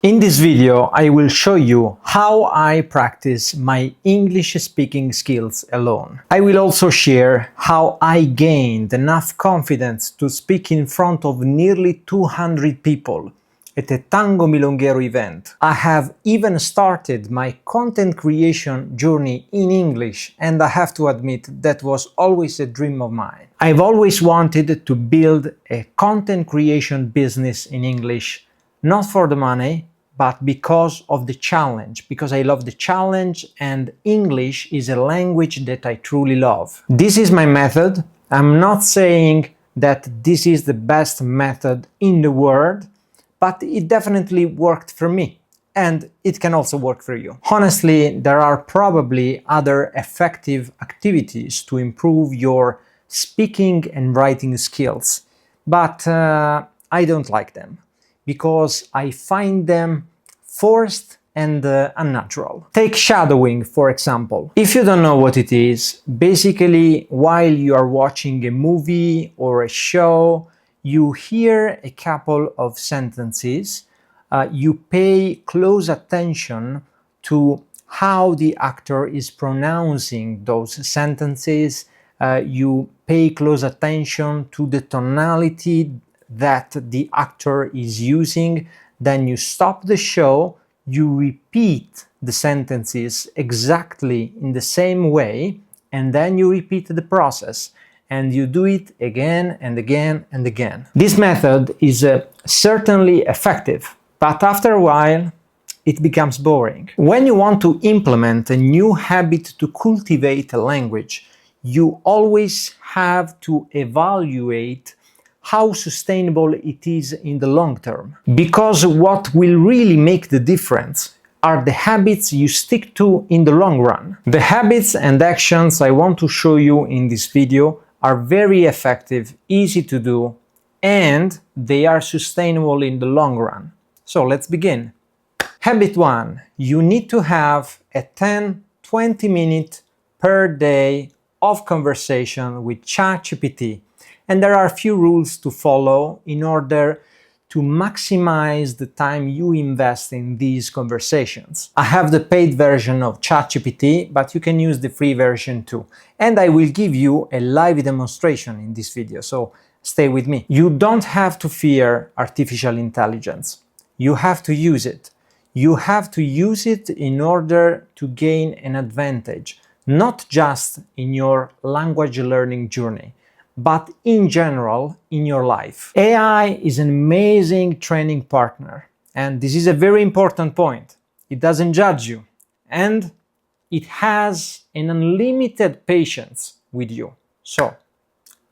In this video, I will show you how I practice my English speaking skills alone. I will also share how I gained enough confidence to speak in front of nearly 200 people at a Tango Milonguero event. I have even started my content creation journey in English, and I have to admit that was always a dream of mine. I've always wanted to build a content creation business in English, not for the money, but because of the challenge, because I love the challenge and English is a language that I truly love. This is my method. I'm not saying that this is the best method in the world, but it definitely worked for me, and it can also work for you. Honestly, there are probably other effective activities to improve your speaking and writing skills, but I don't like them, because I find them forced and unnatural. Take shadowing, for example. If you don't know what it is, basically while you are watching a movie or a show, you hear a couple of sentences, you pay close attention to how the actor is pronouncing those sentences, you pay close attention to the tonality that the actor is using, then you stop the show, you repeat the sentences exactly in the same way, and then you repeat the process, and you do it again and again and again. This method is certainly effective, but after a while, it becomes boring. When you want to implement a new habit to cultivate a language, you always have to evaluate how sustainable it is in the long term. Because what will really make the difference are the habits you stick to in the long run. The habits and actions I want to show you in this video are very effective, easy to do, and they are sustainable in the long run. So let's begin. Habit 1. You need to have a 10-20 minute per day of conversation with ChatGPT. And there are a few rules to follow in order to maximize the time you invest in these conversations. I have the paid version of ChatGPT, but you can use the free version too. And I will give you a live demonstration in this video, so stay with me. You don't have to fear artificial intelligence. You have to use it. You have to use it in order to gain an advantage, not just in your language learning journey, but in general in your life. AI is an amazing training partner, and this is a very important point. It doesn't judge you, and it has an unlimited patience with you. So,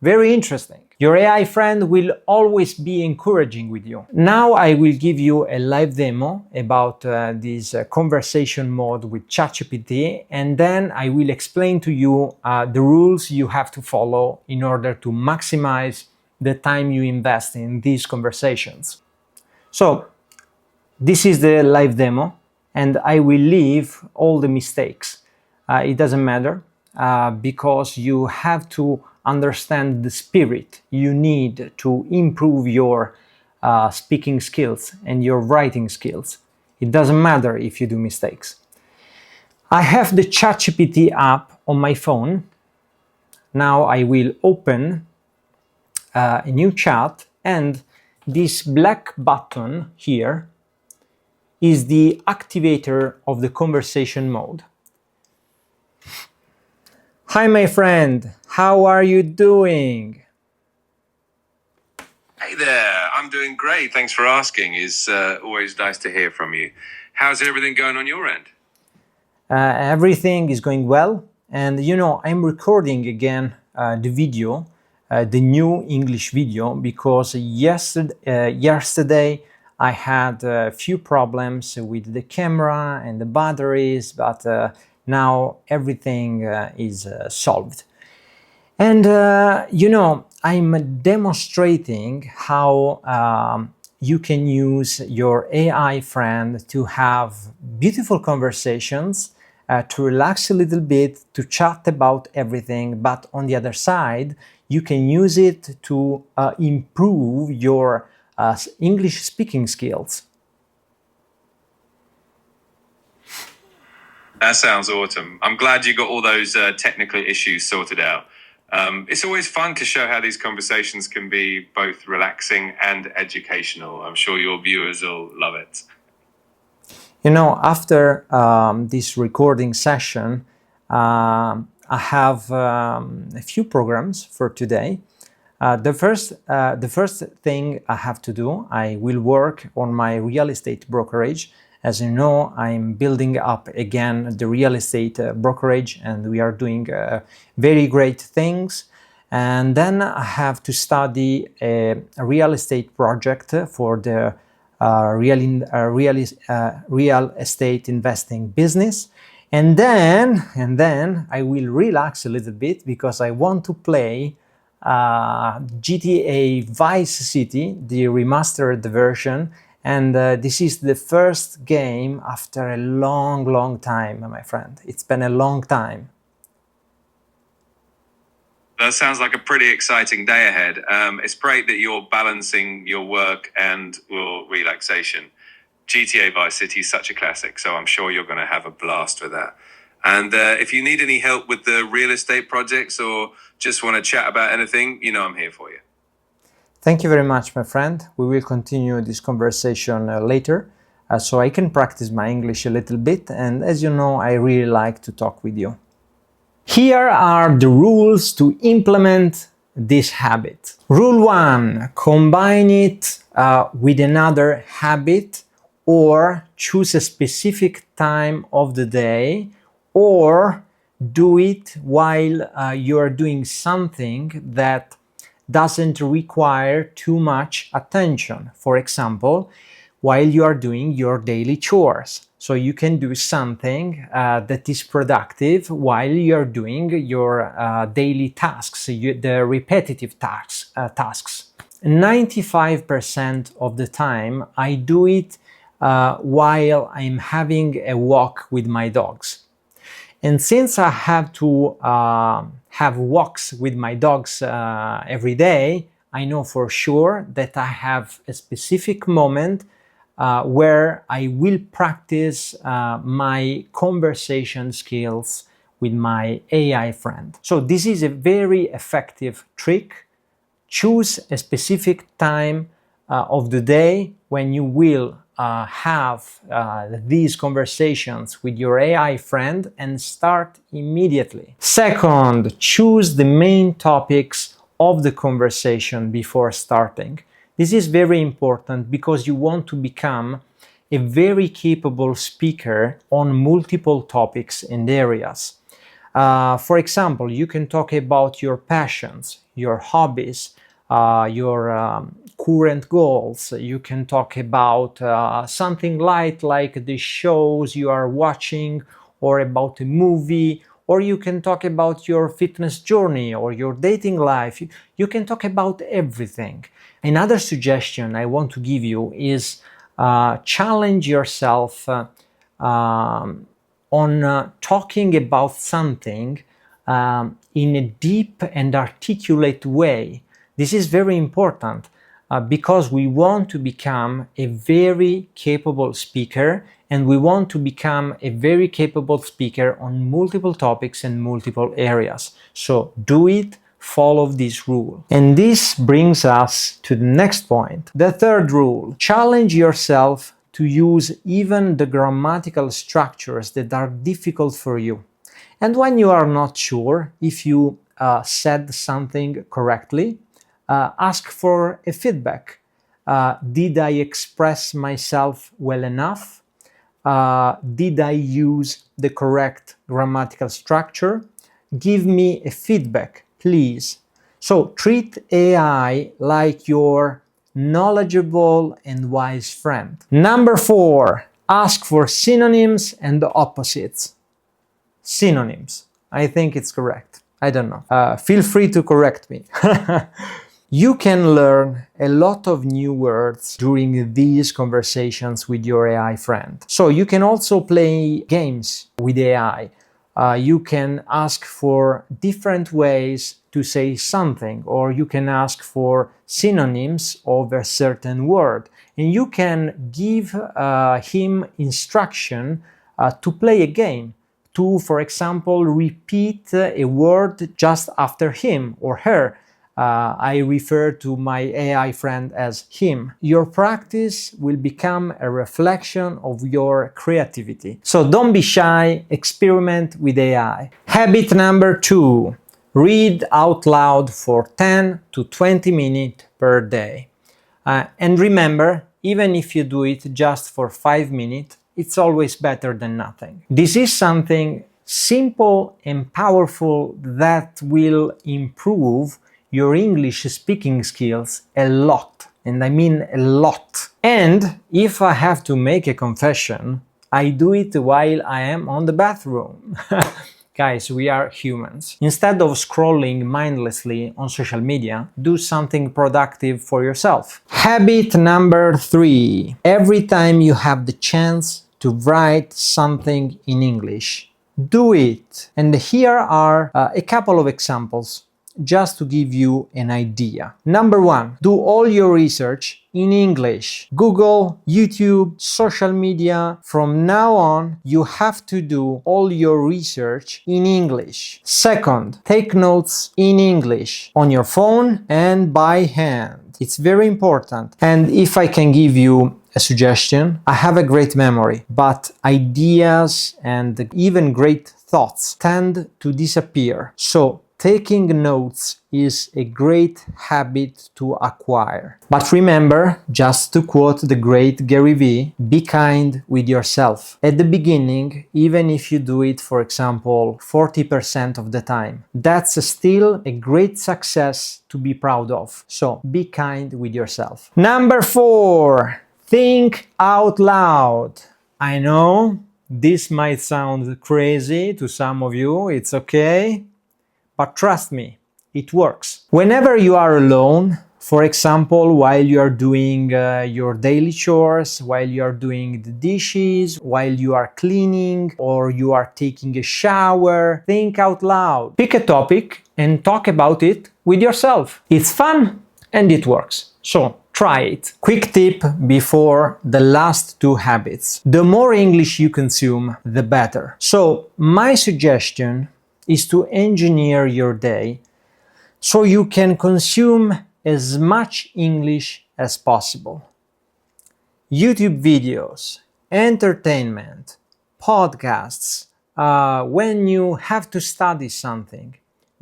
very interesting. Your AI friend will always be encouraging with you. Now I will give you a live demo about this conversation mode with ChatGPT, and then I will explain to you the rules you have to follow in order to maximize the time you invest in these conversations. So, this is the live demo, and I will leave all the mistakes. It doesn't matter, because you have to understand the spirit you need to improve your speaking skills and your writing skills. It doesn't matter if you do mistakes. I have the ChatGPT app on my phone. Now I will open a new chat, and this black button here is the activator of the conversation mode. Hi, my friend. How are you doing? Hey there, I'm doing great. Thanks for asking. It's always nice to hear from you. How's everything going on your end? Everything is going well. And you know, I'm recording again the video, the new English video, because yesterday I had a few problems with the camera and the batteries, but now everything is solved. And you know, I'm demonstrating how you can use your AI friend to have beautiful conversations, to relax a little bit, to chat about everything, but on the other side, you can use it to improve your English speaking skills. That sounds awesome. I'm glad you got all those technical issues sorted out. It's always fun to show how these conversations can be both relaxing and educational. I'm sure your viewers will love it. You know, after this recording session, I have a few programs for today. The first thing I have to do, I will work on my real estate brokerage. As you know, I'm building up again the real estate brokerage, and we are doing very great things. And then I have to study a real estate project for the real estate investing business. And then I will relax a little bit because I want to play GTA Vice City, the remastered version, and this is the first game after a long time, my friend. It's been a long time. That sounds like a pretty exciting day ahead. It's great that you're balancing your work and your relaxation. GTA Vice City is such a classic, so I'm sure you're going to have a blast with that. And if you need any help with the real estate projects or just want to chat about anything, you know I'm here for you. Thank you very much, my friend. We will continue this conversation later, so I can practice my English a little bit. And as you know, I really like to talk with you. Here are the rules to implement this habit. Rule 1, combine it with another habit, or choose a specific time of the day, or do it while you are doing something that doesn't require too much attention. For example, while you are doing your daily chores. So you can do something that is productive while you are doing your daily tasks, the repetitive tasks. 95% of the time I do it while I'm having a walk with my dogs. And since I have to have walks with my dogs every day, I know for sure that I have a specific moment where I will practice my conversation skills with my AI friend. So this is a very effective trick. Choose a specific time of the day when you will have these conversations with your AI friend and start immediately. Second, choose the main topics of the conversation before starting. This is very important because you want to become a very capable speaker on multiple topics and areas. For example, you can talk about your passions, your hobbies, your current goals. You can talk about something light like the shows you are watching, or about a movie, or you can talk about your fitness journey or your dating life. You can talk about everything. Another suggestion I want to give you is challenge yourself on talking about something in a deep and articulate way. This is very important because we want to become a very capable speaker, and we want to become a very capable speaker on multiple topics and multiple areas. So do it, follow this rule. And this brings us to the next point. The third rule: challenge yourself to use even the grammatical structures that are difficult for you. And when you are not sure if you said something correctly, ask for a feedback. Did I express myself well enough? Did I use the correct grammatical structure? Give me a feedback, please. So treat AI like your knowledgeable and wise friend. Number 4, ask for synonyms and opposites. Synonyms. I think it's correct. I don't know. Feel free to correct me. You can learn a lot of new words during these conversations with your AI friend. So you can also play games with AI. You can ask for different ways to say something, or you can ask for synonyms of a certain word. And you can give him instruction to play a game. to, for example, repeat a word just after him or her. I refer to my AI friend as him. Your practice will become a reflection of your creativity. So don't be shy, experiment with AI. Habit number 2, read out loud for 10 to 20 minutes per day. And remember, even if you do it just for 5 minutes, it's always better than nothing. This is something simple and powerful that will improve your English speaking skills a lot. And I mean a lot. And if I have to make a confession, I do it while I am on the bathroom. Guys, we are humans. Instead of scrolling mindlessly on social media, do something productive for yourself. Habit number 3. Every time you have the chance to write something in English, do it. And here are a couple of examples just to give you an idea. Number 1, do all your research in English. Google, YouTube, social media. From now on, you have to do all your research in English. Second, take notes in English on your phone and by hand. It's very important. And if I can give you a suggestion, I have a great memory, but ideas and even great thoughts tend to disappear. So taking notes is a great habit to acquire. But remember, just to quote the great Gary Vee, be kind with yourself. At the beginning, even if you do it, for example, 40% of the time, that's still a great success to be proud of. So be kind with yourself. Number 4, think out loud. I know this might sound crazy to some of you, it's okay. But trust me, it works. Whenever you are alone, for example, while you are doing your daily chores, while you are doing the dishes, while you are cleaning, or you are taking a shower, think out loud. Pick a topic and talk about it with yourself. It's fun and it works. So try it. Quick tip before the last 2 habits. The more English you consume, the better. So my suggestion is to engineer your day so you can consume as much English as possible. YouTube videos, entertainment, podcasts, when you have to study something,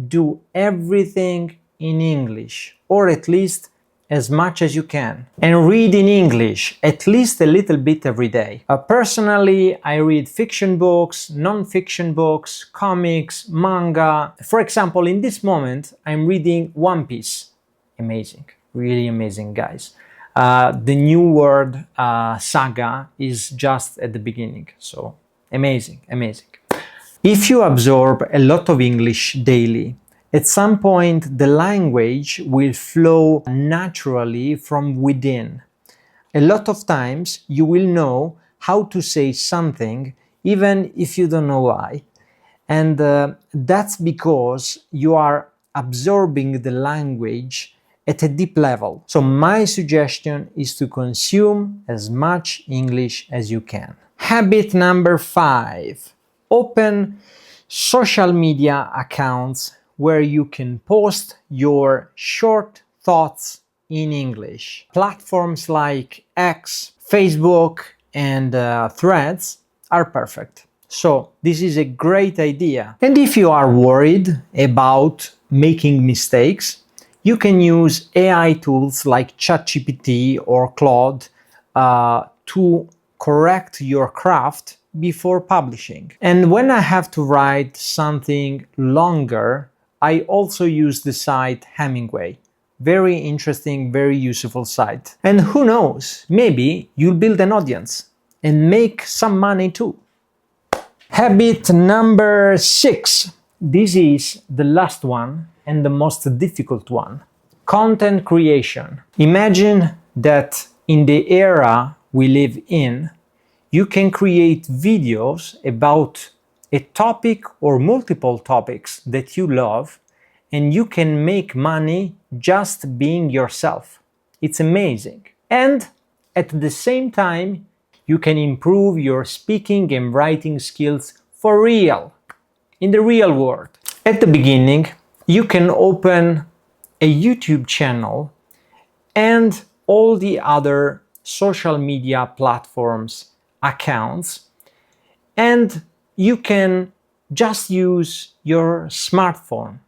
do everything in English, or at least as much as you can. And read in English, at least a little bit every day. Personally, I read fiction books, non-fiction books, comics, manga. For example, in this moment, I'm reading One Piece. Amazing, really amazing, guys. The New World saga is just at the beginning, so amazing, amazing. If you absorb a lot of English daily, at some point the language will flow naturally from within. A lot of times you will know how to say something even if you don't know why. And that's because you are absorbing the language at a deep level. So my suggestion is to consume as much English as you can. Habit number 5. Open social media accounts where you can post your short thoughts in English. Platforms like X, Facebook, and Threads are perfect. So this is a great idea. And if you are worried about making mistakes, you can use AI tools like ChatGPT or Claude to correct your craft before publishing. And when I have to write something longer, I also use the site Hemingway. Very interesting, very useful site. And who knows, maybe you'll build an audience and make some money too. Habit number 6. This is the last one and the most difficult one. Content creation. Imagine that in the era we live in, you can create videos about a topic or multiple topics that you love, and you can make money just being yourself. It's amazing. And at the same time, you can improve your speaking and writing skills for real, in the real world. At the beginning, you can open a YouTube channel and all the other social media platforms accounts, and you can just use your smartphone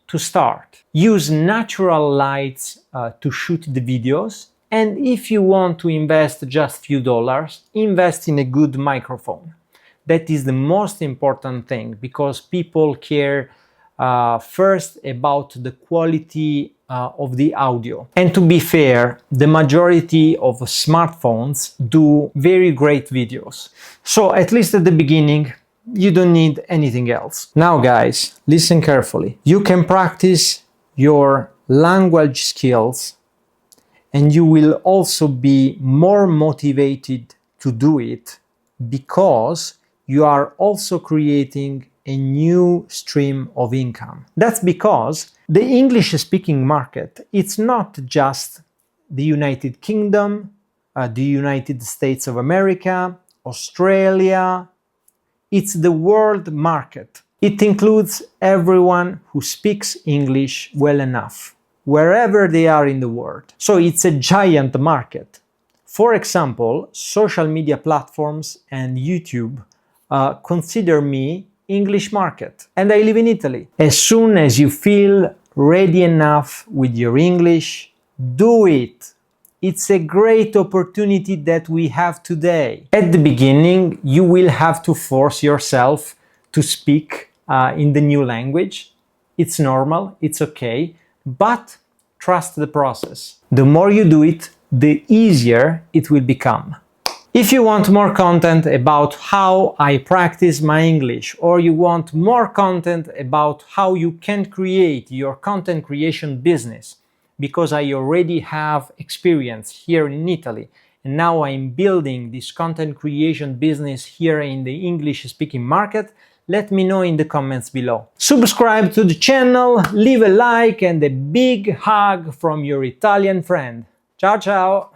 to start. Use natural lights to shoot the videos, and if you want to invest just few dollars, invest in a good microphone. That is the most important thing, because people care first about the quality of the audio. And to be fair, the majority of smartphones do very great videos. So at least at the beginning, you don't need anything else. Now guys, listen carefully. You can practice your language skills, and you will also be more motivated to do it, because you are also creating a new stream of income. That's because the English-speaking market, it's not just the United Kingdom, the United States of America, Australia. It's the world market. It includes everyone who speaks English well enough, wherever they are in the world. So it's a giant market. For example, social media platforms and YouTube consider me English market, and I live in Italy. As soon as you feel ready enough with your English, do it. It's a great opportunity that we have today. At the beginning, you will have to force yourself to speak in the new language. It's normal, it's okay, but trust the process. The more you do it, the easier it will become. If you want more content about how I practice my English, or you want more content about how you can create your content creation business, because I already have experience here in Italy, and now I'm building this content creation business here in the English-speaking market, let me know in the comments below. Subscribe to the channel, leave a like, and a big hug from your Italian friend. Ciao ciao!